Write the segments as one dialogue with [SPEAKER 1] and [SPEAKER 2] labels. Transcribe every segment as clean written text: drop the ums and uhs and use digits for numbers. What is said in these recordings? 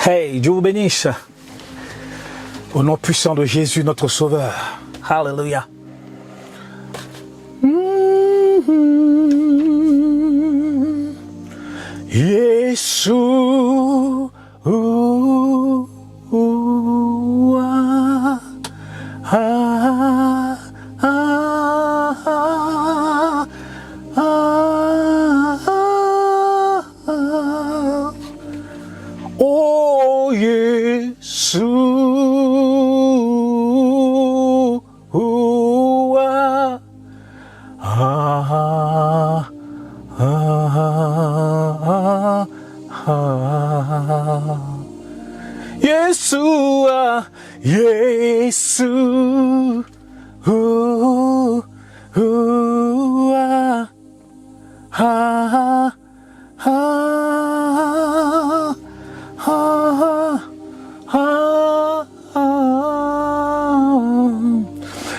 [SPEAKER 1] Hey, Dieu vous bénisse. Au nom puissant de Jésus, notre Sauveur. Alléluia. Jésus. Oh Jésus, Yeshua, Jésus,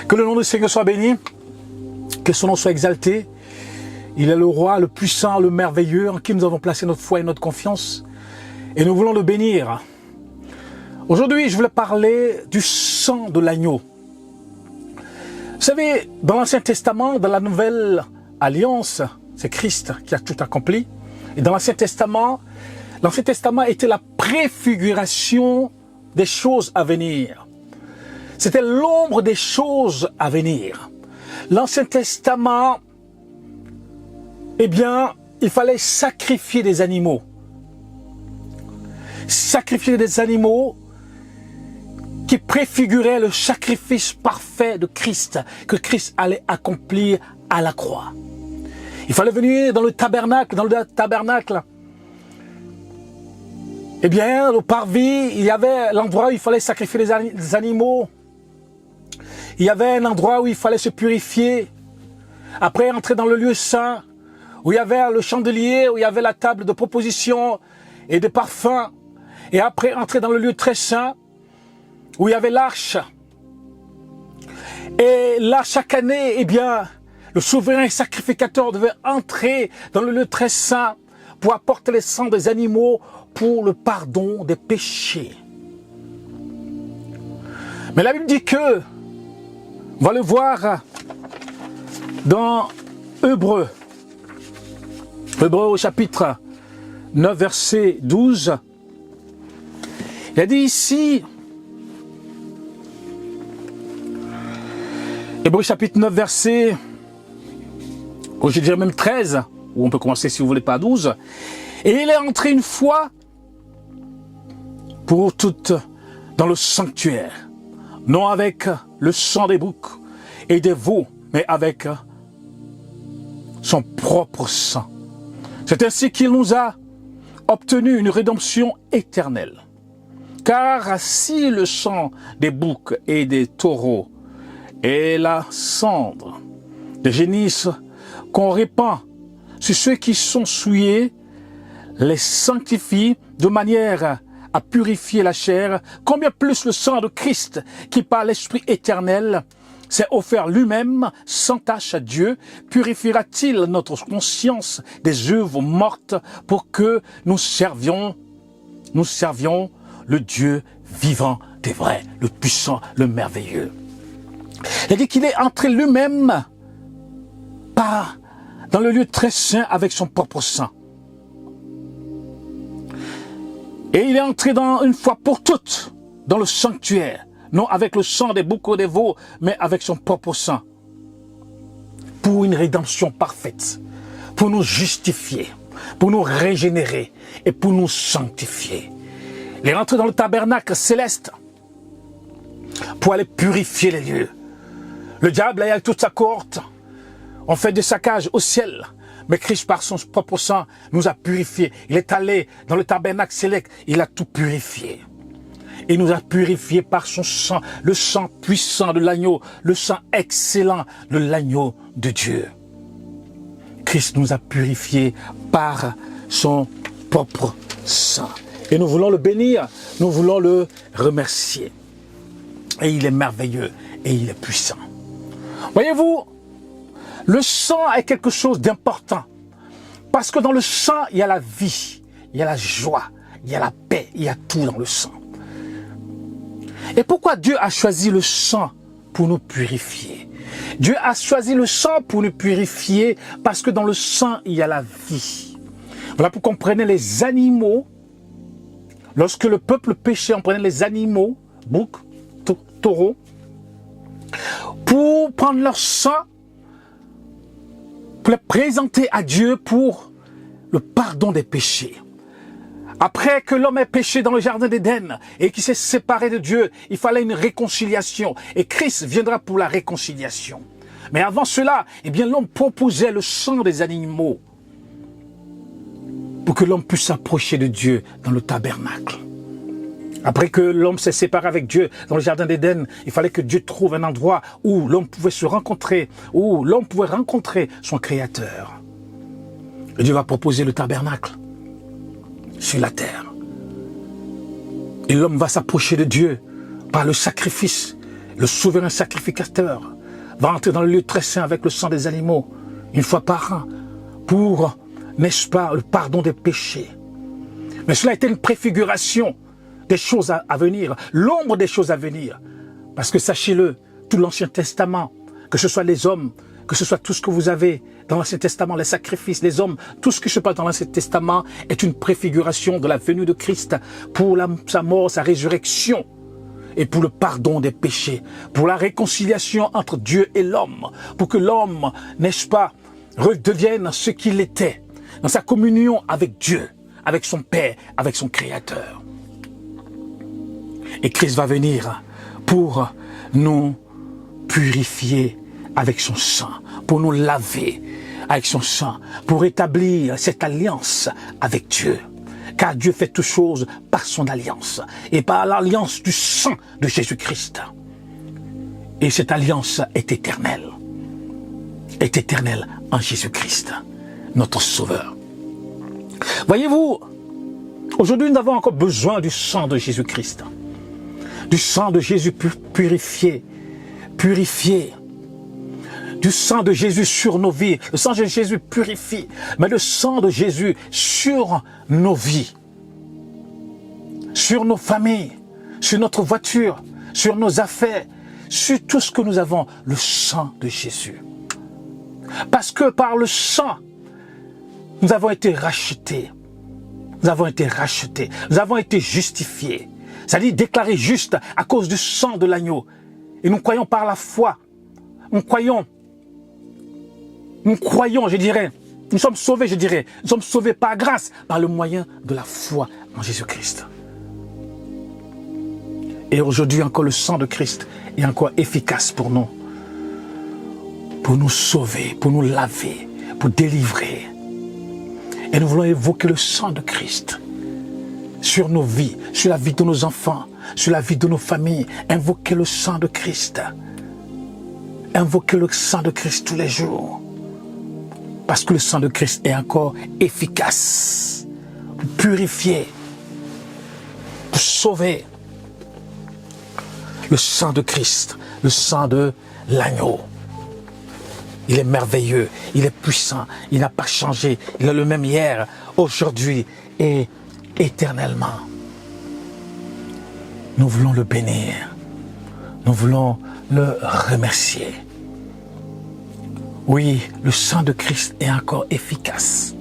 [SPEAKER 1] Que le nom du Seigneur soit béni, que son nom soit exalté. Il est le roi, le puissant, le merveilleux, en qui nous avons placé notre foi et notre confiance. Et nous voulons le bénir. Aujourd'hui, je voulais parler du sang de l'agneau. Vous savez, dans l'Ancien Testament, dans la Nouvelle Alliance, c'est Christ qui a tout accompli. Et dans l'Ancien Testament était la préfiguration des choses à venir. C'était l'ombre des choses à venir. L'Ancien Testament, eh bien, il fallait sacrifier des animaux. Sacrifier des animaux qui préfiguraient le sacrifice parfait de Christ, que Christ allait accomplir à la croix. Il fallait venir dans le tabernacle, eh bien, au parvis, il y avait l'endroit où il fallait sacrifier les animaux. Il y avait un endroit où il fallait se purifier. Après, entrer dans le lieu saint, où il y avait le chandelier, où il y avait la table de proposition et de parfums. Et après, entrer dans le lieu très saint, où il y avait l'arche. Et là, chaque année, eh bien, le souverain sacrificateur devait entrer dans le lieu très saint pour apporter les sangs des animaux pour le pardon des péchés. Mais la Bible dit que, on va le voir dans Hébreux au chapitre 9, verset 12. Il a dit ici, Hébreux chapitre 9, verset, je dirais même 13, ou on peut commencer si vous voulez pas à 12. Et il est entré une fois pour toutes dans le sanctuaire, non avec le sang des boucs et des veaux, mais avec son propre sang. C'est ainsi qu'il nous a obtenu une rédemption éternelle. Car si le sang des boucs et des taureaux et la cendre des génisses qu'on répand sur ceux qui sont souillés les sanctifie de manière à purifier la chair, combien plus le sang de Christ, qui par l'Esprit éternel s'est offert lui-même sans tache à Dieu, purifiera-t-il notre conscience des œuvres mortes pour que nous servions le Dieu vivant des vrais, le puissant, le merveilleux. Il dit qu'il est entré lui-même dans le lieu très saint avec son propre sang. Et il est entré une fois pour toutes dans le sanctuaire, non avec le sang des boucs ou des veaux, mais avec son propre sang, pour une rédemption parfaite, pour nous justifier, pour nous régénérer et pour nous sanctifier. Il est rentré dans le tabernacle céleste pour aller purifier les lieux. Le diable, avec toute sa cohorte, on fait des saccages au ciel. Mais Christ, par son propre sang, nous a purifiés. Il est allé dans le tabernacle céleste, il a tout purifié. Il nous a purifiés par son sang, le sang puissant de l'agneau, le sang excellent de l'agneau de Dieu. Christ nous a purifiés par son propre sang. Et nous voulons le bénir, nous voulons le remercier. Et il est merveilleux et il est puissant. Voyez-vous, le sang est quelque chose d'important. Parce que dans le sang, il y a la vie, il y a la joie, il y a la paix, il y a tout dans le sang. Et pourquoi Dieu a choisi le sang pour nous purifier? Dieu a choisi le sang pour nous purifier parce que dans le sang, il y a la vie. Voilà pourquoi on prenait les animaux. Lorsque le peuple péchait, on prenait les animaux, boucs, taureaux, pour prendre leur sang, pour les présenter à Dieu pour le pardon des péchés. Après que l'homme ait péché dans le jardin d'Éden et qu'il s'est séparé de Dieu, il fallait une réconciliation. Et Christ viendra pour la réconciliation. Mais avant cela, eh bien, l'homme proposait le sang des animaux pour que l'homme puisse s'approcher de Dieu dans le tabernacle. Après que l'homme s'est séparé avec Dieu dans le jardin d'Éden, il fallait que Dieu trouve un endroit où l'homme pouvait se rencontrer, où l'homme pouvait rencontrer son Créateur. Et Dieu va proposer le tabernacle sur la terre. Et l'homme va s'approcher de Dieu par le sacrifice. Le souverain sacrificateur va entrer dans le lieu très saint avec le sang des animaux, une fois par an, pour, n'est-ce pas, le pardon des péchés. Mais cela était une préfiguration des choses à venir, l'ombre des choses à venir. Parce que sachez-le, tout l'Ancien Testament, que ce soit les hommes, que ce soit tout ce que vous avez dans l'Ancien Testament, les sacrifices, les hommes, tout ce qui se passe dans l'Ancien Testament est une préfiguration de la venue de Christ pour sa mort, sa résurrection et pour le pardon des péchés, pour la réconciliation entre Dieu et l'homme, pour que l'homme, n'est-ce pas, redevienne ce qu'il était, dans sa communion avec Dieu, avec son Père, avec son Créateur. Et Christ va venir pour nous purifier avec son sang, pour nous laver avec son sang, pour établir cette alliance avec Dieu. Car Dieu fait toutes choses par son alliance et par l'alliance du sang de Jésus-Christ. Et cette alliance est éternelle en Jésus-Christ, notre Sauveur. Voyez-vous, aujourd'hui nous avons encore besoin du sang de Jésus-Christ, du sang de Jésus purifié, du sang de Jésus sur nos vies. Le sang de Jésus purifie, mais le sang de Jésus sur nos vies, sur nos familles, sur notre voiture, sur nos affaires, sur tout ce que nous avons, le sang de Jésus. Parce que par le sang, nous avons été rachetés, nous avons été justifiés, c'est-à-dire déclarés justes à cause du sang de l'agneau. Et nous croyons par la foi, nous croyons, je dirais, nous sommes sauvés, nous sommes sauvés par grâce, par le moyen de la foi en Jésus-Christ. Et aujourd'hui encore le sang de Christ est encore efficace pour nous sauver, pour nous laver, pour délivrer. Et nous voulons évoquer le sang de Christ sur nos vies, sur la vie de nos enfants, sur la vie de nos familles. Invoquer le sang de Christ. Invoquer le sang de Christ tous les jours. Parce que le sang de Christ est encore efficace pour purifier, pour sauver. Le sang de Christ, le sang de l'agneau. Il est merveilleux, il est puissant, il n'a pas changé. Il est le même hier, aujourd'hui et éternellement. Nous voulons le bénir. Nous voulons le remercier. Oui, le sang de Christ est encore efficace.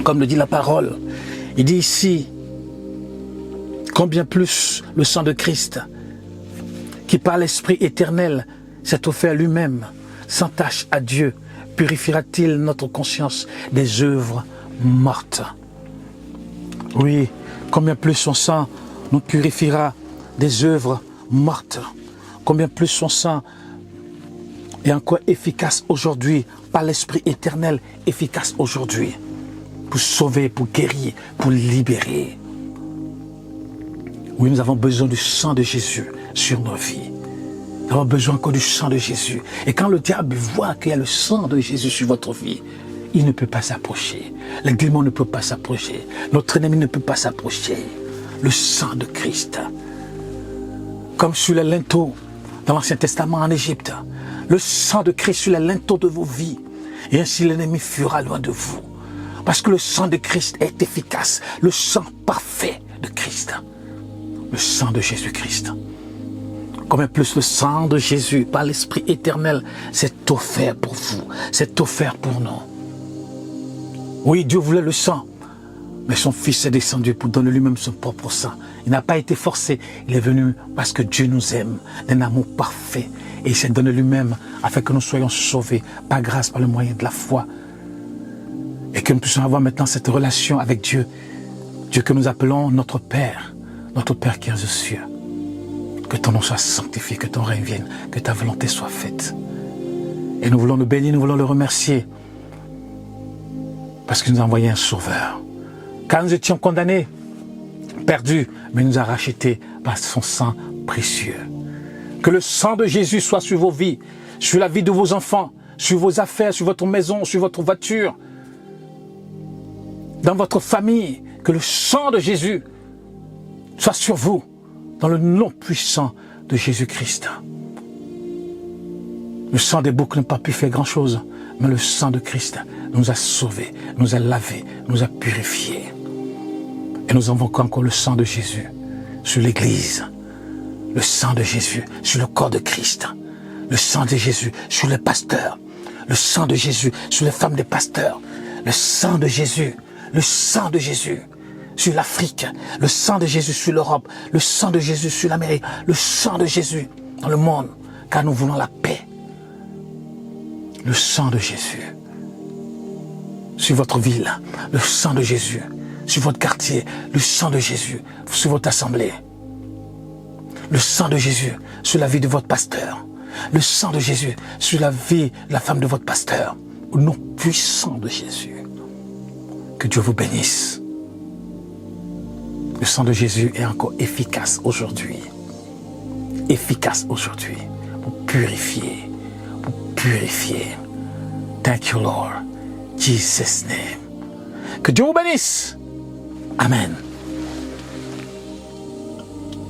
[SPEAKER 1] Comme le dit la parole, il dit ici, combien plus le sang de Christ, qui par l'Esprit éternel s'est offert lui-même, sans tache à Dieu, purifiera-t-il notre conscience des œuvres mortes. Oui, combien plus son sang nous purifiera des œuvres mortes. Combien plus son sang est encore efficace aujourd'hui, par l'Esprit éternel, efficace aujourd'hui, pour sauver, pour guérir, pour libérer. Oui, nous avons besoin du sang de Jésus sur nos vies. Nous avons besoin encore du sang de Jésus. Et quand le diable voit qu'il y a le sang de Jésus sur votre vie, il ne peut pas s'approcher. Le démon ne peut pas s'approcher. Notre ennemi ne peut pas s'approcher. Le sang de Christ. Comme sur les linteaux dans l'Ancien Testament en Égypte. Le sang de Christ sur les linteaux de vos vies. Et ainsi l'ennemi fuira loin de vous. Parce que le sang de Christ est efficace. Le sang parfait de Christ. Le sang de Jésus-Christ. Combien plus le sang de Jésus, par l'Esprit éternel, c'est offert pour vous. C'est offert pour nous. Oui, Dieu voulait le sang. Mais son Fils est descendu pour donner lui-même son propre sang. Il n'a pas été forcé. Il est venu parce que Dieu nous aime d'un amour parfait. Et il s'est donné lui-même afin que nous soyons sauvés par grâce, par le moyen de la foi. Et que nous puissions avoir maintenant cette relation avec Dieu. Dieu que nous appelons notre Père qui est aux cieux. Que ton nom soit sanctifié, que ton règne vienne, que ta volonté soit faite. Et nous voulons le bénir, nous voulons le remercier. Parce qu'il nous a envoyé un sauveur. Car nous étions condamnés, perdus, mais il nous a rachetés par son sang précieux. Que le sang de Jésus soit sur vos vies, sur la vie de vos enfants, sur vos affaires, sur votre maison, sur votre voiture, dans votre famille. Que le sang de Jésus soit sur vous, dans le nom puissant de Jésus-Christ. Le sang des boucs n'a pas pu faire grand-chose, mais le sang de Christ nous a sauvés, nous a lavés, nous a purifiés. Et nous invoquons encore le sang de Jésus sur l'Église, le sang de Jésus sur le corps de Christ, le sang de Jésus sur les pasteurs, le sang de Jésus sur les femmes des pasteurs, le sang de Jésus sur l'Afrique, le sang de Jésus sur l'Europe, le sang de Jésus sur l'Amérique, le sang de Jésus dans le monde, car nous voulons la paix. Le sang de Jésus sur votre ville, le sang de Jésus sur votre quartier, le sang de Jésus sur votre assemblée, le sang de Jésus sur la vie de votre pasteur, le sang de Jésus sur la vie de la femme de votre pasteur, au nom puissant de Jésus. Que Dieu vous bénisse. Le sang de Jésus est encore efficace aujourd'hui. Efficace aujourd'hui pour purifier. Pour purifier. Thank you, Lord. Jesus' name. Que Dieu vous bénisse. Amen.